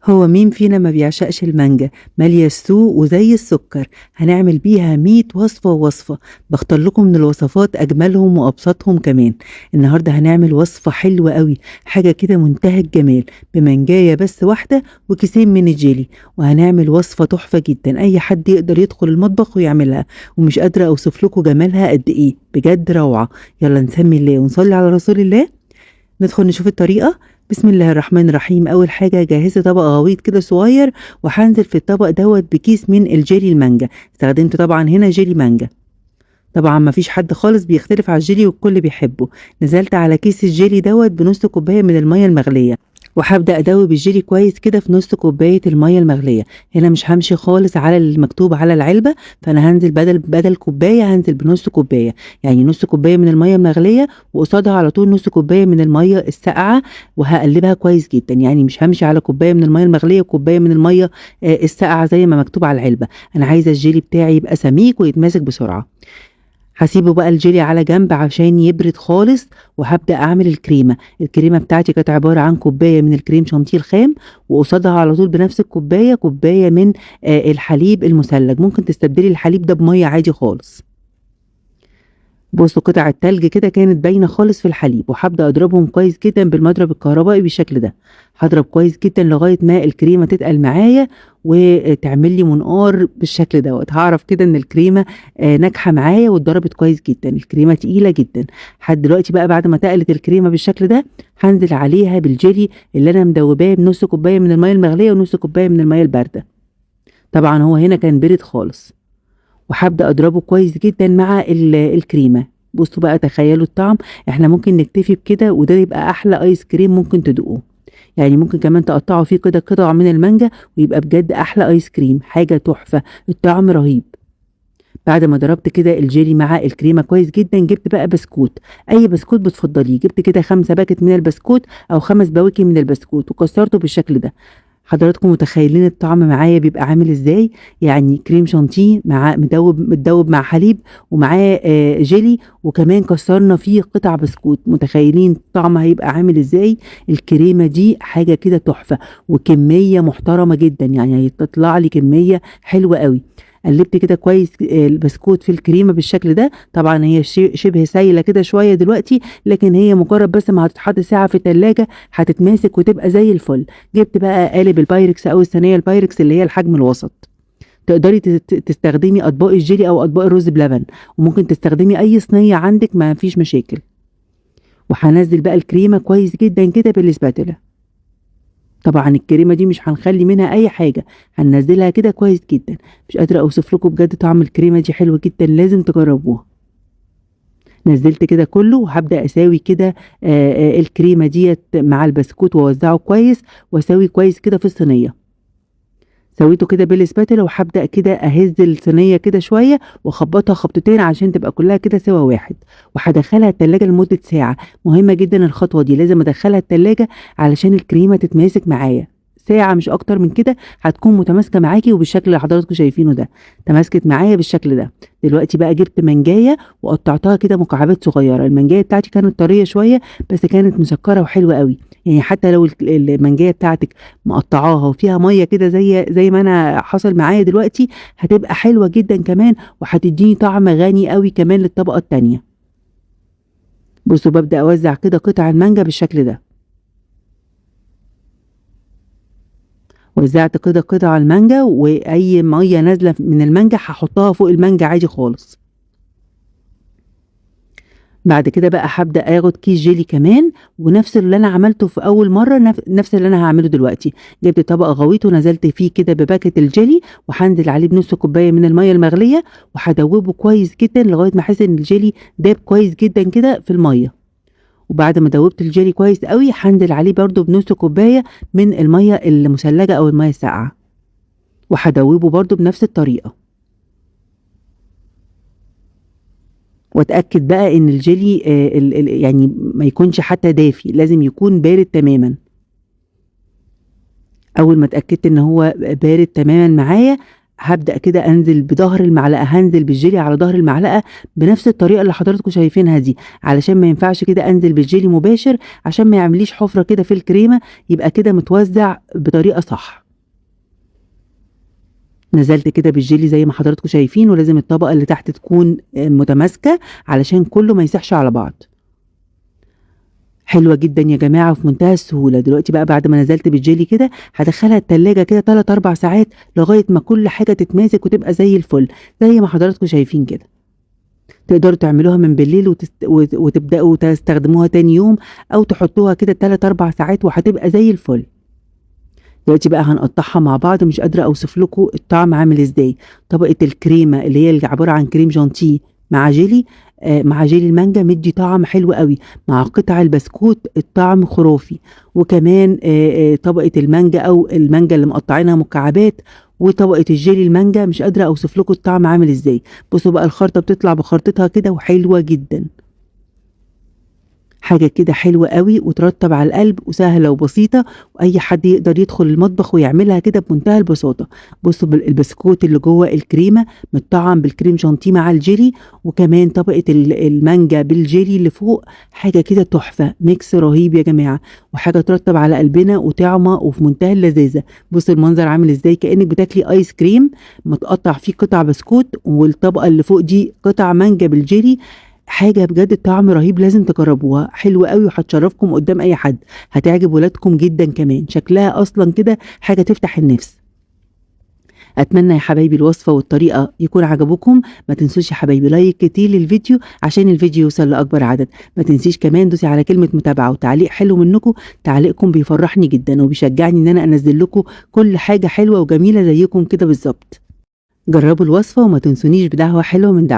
هو مين فينا ما بيعشقش المانجا؟ مالية السوق وزي السكر. هنعمل بيها 100 وصفة ووصفة. بختار لكم من الوصفات أجملهم وأبسطهم كمان. النهاردة هنعمل وصفة حلوة قوي، حاجة كده منتهى الجمال، بمانجاية بس واحدة وكيسين من الجيلي. وهنعمل وصفة تحفة جدا، أي حد يقدر يدخل المطبخ ويعملها. ومش قادرة أوصف لكم جمالها قد إيه، بجد روعة. يلا نسمي الله ونصلي على رسول الله. ندخل نشوف الطريقة. بسم الله الرحمن الرحيم. أول حاجة جهزت طبق غويط كده صغير، وهنزل في الطبق دوت بكيس من الجيلي المانجا. استخدمت طبعا هنا جيلي مانجا. طبعا مفيش حد خالص بيختلف على الجيلي والكل بيحبه. نزلت على كيس الجيلي دوت بنص كوباية من المية المغلية، وهبدأ أدوب الجيلي كويس كده في نص كوباية المية المغلية. هنا مش همشي خالص على المكتوب على العلبة، فأنا هنزل بدل كوباية هنزل بنص كوباية. يعني نص كوباية من المية المغلية وقصادها على طول نص كوباية من المية الساقعة، وهقلبها كويس جدا. يعني مش همشي على كوباية من المية المغلية وكوباية من المية الساقعة زي ما مكتوب على العلبة. أنا عايزة الجيلي بتاعي يبقى سميك ويتماسك بسرعة. هسيبه بقى الجيلي على جنب عشان يبرد خالص، وهبدأ أعمل الكريمة بتاعتي كانت عبارة عن كوباية من الكريم شانتيه الخام، وقصادها على طول بنفس الكوباية كوباية من الحليب المثلج. ممكن تستبدلي الحليب ده بمية عادي خالص. بصوا قطع التلج كده كانت باينة خالص في الحليب، وهبدأ أضربهم كويس جدا بالمضرب الكهربائي بالشكل ده. هضرب كويس جدا لغاية ما الكريمة تتقل معايا وتعمل لي منقار بالشكل دوت. هعرف كده ان الكريمة ناجحة معايا واتضربت كويس جدا. الكريمة تقيلة جدا. لحد دلوقتي بقى بعد ما تقلت الكريمة بالشكل ده، هنزل عليها بالجيلي اللي انا مدوباه بنص كوباية من المية المغلية ونص كوباية من المية الباردة. طبعا هو هنا كان بارد خالص. وهبدأ أضربه كويس جدا مع الكريمة. بصوا بقى تخيلوا الطعم. احنا ممكن نكتفي بكده وده يبقى أحلى آيس كريم ممكن تدوقوه. يعني ممكن كمان تقطعوا فيه كده قطع من المانجا ويبقى بجد أحلى آيس كريم، حاجة تحفة. الطعم رهيب. بعد ما ضربت كده الجيلي مع الكريمة كويس جدا، جبت بقى بسكوت. أي بسكوت بتفضليه. جبت كده 5 باكت من البسكوت أو 5 بواكي من البسكوت وكسرته بالشكل ده. حضراتكم متخيلين الطعم معايا بيبقى عامل ازاي؟ يعني كريم شانتيه مع متدوب مع حليب، ومعاه جيلي، وكمان كسرنا فيه قطع بسكوت. متخيلين الطعم هيبقى عامل ازاي؟ الكريمة دي حاجة كده تحفة، وكمية محترمة جدا. يعني هتطلع لي كمية حلوة قوي. قلبت كده كويس البسكوت في الكريمة بالشكل ده. طبعا هي شبه سايلة كده شوية دلوقتي، لكن هي مجرد بس ما هتتحط ساعة في التلاجة هتتماسك وتبقى زي الفل. جبت بقى قالب البايركس او الصينيه البايركس اللي هي الحجم الوسط. تقدري تستخدمي اطباق الجيلي او اطباق الرز بلبن، وممكن تستخدمي اي صينيه عندك ما فيش مشاكل. وهنزل بقى الكريمه كويس جدا كده بالسباتولا. طبعا الكريمه دي مش هنخلي منها اي حاجه، هننزلها كده كويس جدا. مش قادره اوصف لكم بجد طعم الكريمه دي حلو جدا، لازم تجربوها. نزلت كده كله وهبدأ اساوي كده الكريمة ديت مع البسكوت واوزعه كويس، واساوي كويس كده في الصينية. سويته كده بالسباتولا، وهبدأ كده اهز الصينية كده شوية واخبطها خبطتين عشان تبقى كلها كده سوا واحد. وهدخلها التلاجة لمدة ساعة. مهمة جدا الخطوة دي، لازم ادخلها التلاجة علشان الكريمة تتماسك معايا. ساعة مش اكتر من كده هتكون متماسكة معاكي، وبالشكل اللي حضراتكم شايفينه ده تماسكت معايا بالشكل ده. دلوقتي بقى جبت منجاية وقطعتها كده مكعبات صغيرة. المنجاية بتاعتي كانت طرية شوية بس كانت مسكرة وحلوة قوي. يعني حتى لو المنجاية بتاعتك مقطعاها وفيها مية كده زي ما انا حصل معايا دلوقتي، هتبقى حلوة جدا كمان، وهتديني طعم غني قوي كمان للطبقة التانية. بصوا ببدأ اوزع كده قطع المانجا بالشكل ده. وزعت كده قطع المانجا، واي ميه نازله من المانجا هحطها فوق المانجا عادي خالص. بعد كده بقى هبدأ اخد كيس جيلي كمان، ونفس اللي انا عملته في اول مرة نفس اللي انا هعمله دلوقتي. جبت طبق غويط ونزلت فيه كده بباكت الجيلي، وهنزل عليه بنص كوباية من المية المغلية، وهدوبه كويس جدا لغاية ما احس ان الجيلي داب كويس جدا كده في المية. وبعد ما دوبت الجيلي كويس قوي هنزل عليه برده بنص كوباية من المية المثلجة او المية الساقعة، وهدوبه برده بنفس الطريقة. واتاكد بقى ان الجيلي يعني ما يكونش حتى دافي، لازم يكون بارد تماما. اول ما اتاكدت ان هو بارد تماما معايا، هبدأ كده انزل بظهر المعلقة، هنزل بالجيلي على ظهر المعلقة بنفس الطريقة اللي حضراتكم شايفينها دي، علشان ما ينفعش كده انزل بالجيلي مباشر عشان ما يعمليش حفرة كده في الكريمة، يبقى كده متوزع بطريقة صح. نزلت كده بالجيلي زي ما حضراتكم شايفين، ولازم الطبقة اللي تحت تكون متماسكة علشان كله ما يسيحش على بعض. حلوة جدا يا جماعة وفي منتهى السهولة. دلوقتي بقى بعد ما نزلت بالجيلي كده هدخلها التلاجة كده 3-4 ساعات لغاية ما كل حاجة تتماسك وتبقى زي الفل زي ما حضراتكم شايفين كده. تقدروا تعملوها من بالليل وتبدأوا تستخدموها تاني يوم، أو تحطوها كده 3-4 ساعات وهتبقى زي الفل. دلوقتي بقى هنقطعها مع بعض، مش قادرة أوصف لكم الطعم عامل إزاي. طبقة الكريمة اللي هي عبارة عن كريم جانتيه مع جيلي، مع جيلي المانجا مدي طعم حلو قوي، مع قطع البسكوت الطعم خرافي. وكمان طبقة المانجا أو المانجا اللي مقطعينها مكعبات، وطبقة الجيلي المانجا، مش قادرة أوصف لكم الطعم عامل إزاي. بصوا بقى الخلطة بتطلع بخرطتها كده وحلوة جدا، حاجة كده حلوة قوي وترطب على القلب وسهلة وبسيطة، وأي حد يقدر يدخل المطبخ ويعملها كده بمنتهى البساطة. بصوا البسكوت اللي جوه الكريمة متطعم بالكريم جانتيه مع الجيلي، وكمان طبقة المانجا بالجيلي اللي فوق، حاجة كده تحفة، ميكس رهيب يا جماعة، وحاجة ترطب على قلبنا وطعمة وفي منتهى اللذاذة. بصوا المنظر عامل ازاي، كأنك بتاكلي ايس كريم متقطع فيه قطع بسكوت، والطبقة اللي فوق دي قطع مانجا بالجيلي. حاجة بجد طعم رهيب، لازم تجربوها، حلوة قوي وهتشرفكم قدام اي حد، هتعجب ولادكم جدا كمان، شكلها اصلا كده حاجة تفتح النفس. اتمنى يا حبايبي الوصفة والطريقة يكون عجبوكم. ما تنسوش يا حبايبي لايك كتير للفيديو عشان الفيديو يوصل لاكبر عدد. ما تنسيش كمان دوسي على كلمة متابعة وتعليق حلو منكم، تعليقكم بيفرحني جدا وبيشجعني ان انا انزل لكم كل حاجة حلوة وجميلة زيكم كده بالظبط. جربوا الوصفة وما تنسونيش بدعوة حلوة من دعوة.